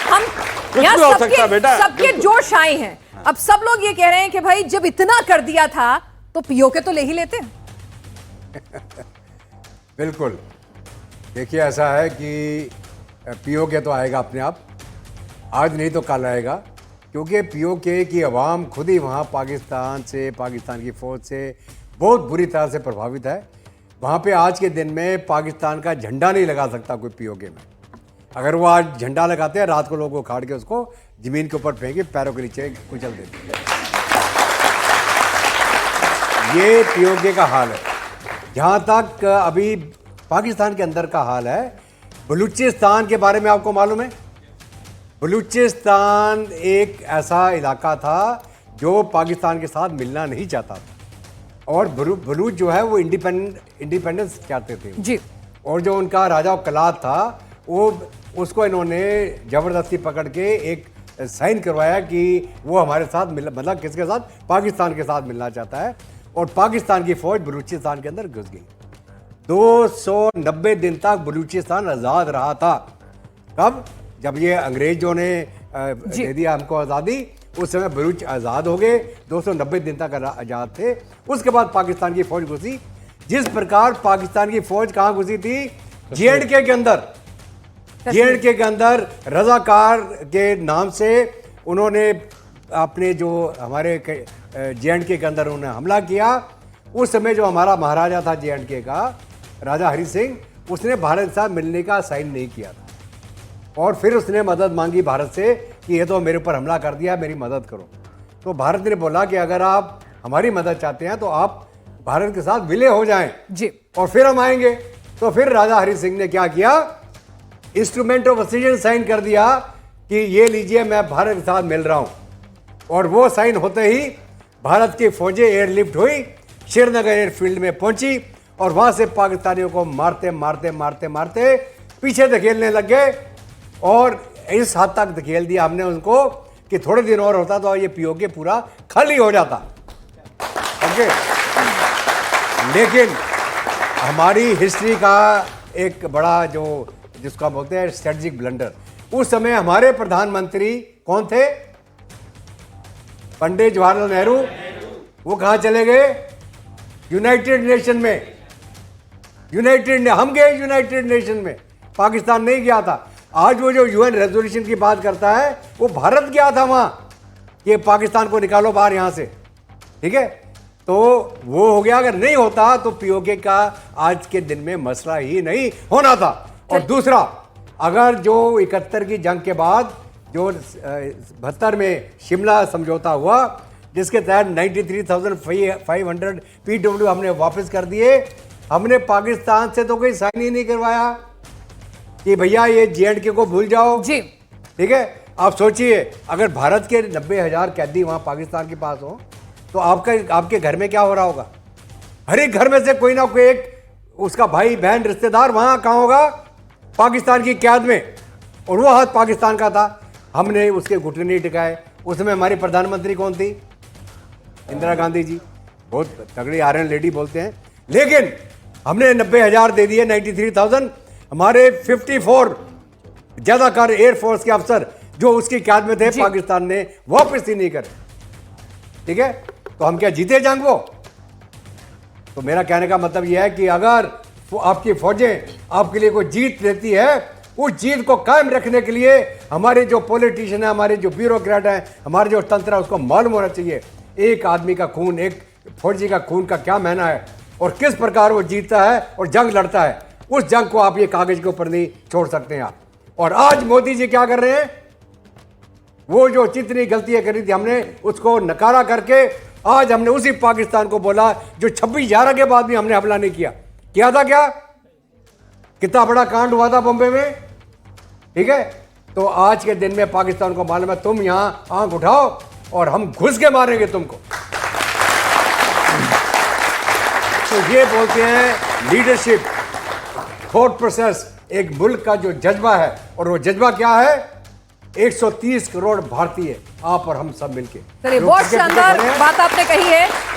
हम यहाँ सबके जोश आए हैं। अब सब लोग ये कह रहे हैं कि भाई जब इतना कर दिया था तो पीओके तो ले ही लेते। बिल्कुल, देखिए ऐसा है कि पीओके तो आएगा अपने आप, आज नहीं तो कल आएगा, क्योंकि पीओके की आवाम खुद ही वहाँ पाकिस्तान से, पाकिस्तान की फ़ौज से बहुत बुरी तरह से प्रभावित है। वहाँ पे आज के दिन में पाकिस्तान का झंडा नहीं लगा सकता कोई पीओके में। अगर वो आज झंडा लगाते हैं, रात को लोगों को उखाड़ के उसको ज़मीन के ऊपर फेंके, पैरों के नीचे कुचल देते हैं। ये पीओके का हाल है। जहाँ तक अभी पाकिस्तान के अंदर का हाल है, बलूचिस्तान के बारे में आपको मालूम है? बलूचिस्तान एक ऐसा इलाका था जो पाकिस्तान के साथ मिलना नहीं चाहता था, और बलूच जो है वो इंडिपेंडेंस चाहते थे जी। और जो उनका राजा कलात था वो उसको इन्होंने ज़बरदस्ती पकड़ के एक साइन करवाया कि वो हमारे साथ मतलब किसके साथ, पाकिस्तान के साथ मिलना चाहता है। और पाकिस्तान की फ़ौज बलूचिस्तान के अंदर घुस गई। 290 दिन तक बलूचिस्तान आज़ाद रहा था। कब? जब ये अंग्रेजों ने दे दिया हमको आज़ादी, उस समय बलूच आज़ाद हो गए, 290 दिन तक आज़ाद थे। उसके बाद पाकिस्तान की फ़ौज घुसी। जिस प्रकार पाकिस्तान की फ़ौज कहाँ घुसी थी? जे.एंड.के के अंदर। जे.एंड.के के अंदर रज़ाकार के नाम से उन्होंने अपने जो हमारे जे.एंड.के के अंदर उन्होंने हमला किया। उस समय जो हमारा महाराजा था जे.एंड.के का, राजा हरि सिंह, उसने भारत के साथ मिलने का साइन नहीं किया था, और फिर उसने मदद मांगी भारत से कि ये तो मेरे ऊपर हमला कर दिया, मेरी मदद करो। तो भारत ने बोला कि अगर आप हमारी मदद चाहते हैं तो आप भारत के साथ विलय हो जाएं जी, और फिर हम आएंगे। तो फिर राजा हरि सिंह ने क्या किया? इंस्ट्रूमेंट ऑफ असीजन साइन कर दिया कि ये लीजिए मैं भारत के साथ मिल रहा हूं। और वो साइन होते ही भारत की फौजें एयरलिफ्ट हुई, श्रीनगर एयरफील्ड में पहुंची, और वहां से पाकिस्तानियों को मारते मारते मारते मारते पीछे धकेलने लग गए। और इस हद तक धकेल दिया हमने उनको कि थोड़े दिन और होता तो ये पीओके पूरा खाली हो जाता। ओके, लेकिन हमारी हिस्ट्री का एक बड़ा जो जिसको हम बोलते हैं स्ट्रेटजिक ब्लंडर, उस समय हमारे प्रधानमंत्री कौन थे? पंडित जवाहरलाल नेहरू। वो कहाँ चले गए? यूनाइटेड नेशन में। हम गए यूनाइटेड नेशन में, पाकिस्तान नहीं गया था। आज वो जो यूएन रेजोल्यूशन की बात करता है, वो भारत गया था वहां कि पाकिस्तान को निकालो बाहर यहां से। ठीक है, तो वो हो गया। अगर नहीं होता तो पीओके का आज के दिन में मसला ही नहीं होना था। और दूसरा, अगर जो 71 की जंग के बाद जो 72 में शिमला समझौता हुआ, जिसके तहत 93,500 PW हमने वापस कर दिए, हमने पाकिस्तान से तो कोई साइन ही नहीं करवाया कि भैया ये जे.एंड.के को भूल जाओ जी। ठीक है, आप सोचिए अगर भारत के 90,000 कैदी वहां पाकिस्तान के पास हो तो आपके घर में क्या हो रहा होगा? हर एक घर में से कोई ना कोई एक उसका भाई बहन रिश्तेदार वहां कहां होगा? पाकिस्तान की कैद में। और वो हाथ पाकिस्तान का था, हमने उसके घुटने नहीं टिकाए। उसमें हमारी प्रधानमंत्री कौन थी? इंदिरा गांधी जी, बहुत तगड़ी आयरन लेडी बोलते हैं। लेकिन हमने 90,000 दे दिए, 93,000। हमारे 54 ज्यादातर एयरफोर्स के अफसर जो उसकी कैद में थे, पाकिस्तान ने वापस ही नहीं करे। ठीक है, तो हम क्या जीते जंग वो? तो मेरा कहने का मतलब यह है कि अगर आपकी फौजें आपके लिए कोई जीत लेती है, उस जीत को कायम रखने के लिए हमारे जो पॉलिटिशियन है, हमारे जो ब्यूरोक्रेट हैं, हमारे जो तंत्र है, उसको मालूम होना चाहिए एक आदमी का खून, एक फौजी का खून का क्या मायना है और किस प्रकार वो जीतता है और जंग लड़ता है। उस जंग को आप ये कागज के ऊपर नहीं छोड़ सकते हैं आप। और आज मोदी जी क्या कर रहे हैं? वो जो जितनी गलतियां करी थी हमने उसको नकारा करके आज हमने उसी पाकिस्तान को बोला जो 26/11 के बाद भी हमने हमला नहीं किया। किया था क्या? कितना बड़ा कांड हुआ था बॉम्बे में। ठीक है, तो आज के दिन में पाकिस्तान को मालूम है तुम यहां आंख उठाओ और हम घुस के मारेंगे तुमको। तो ये बोलते हैं लीडरशिप, थॉट प्रोसेस, एक मुल्क का जो जज्बा है। और वो जज्बा क्या है? 130 करोड़ भारतीय, आप और हम सब मिलके। चलिए, बहुत शानदार बात आपने कही है।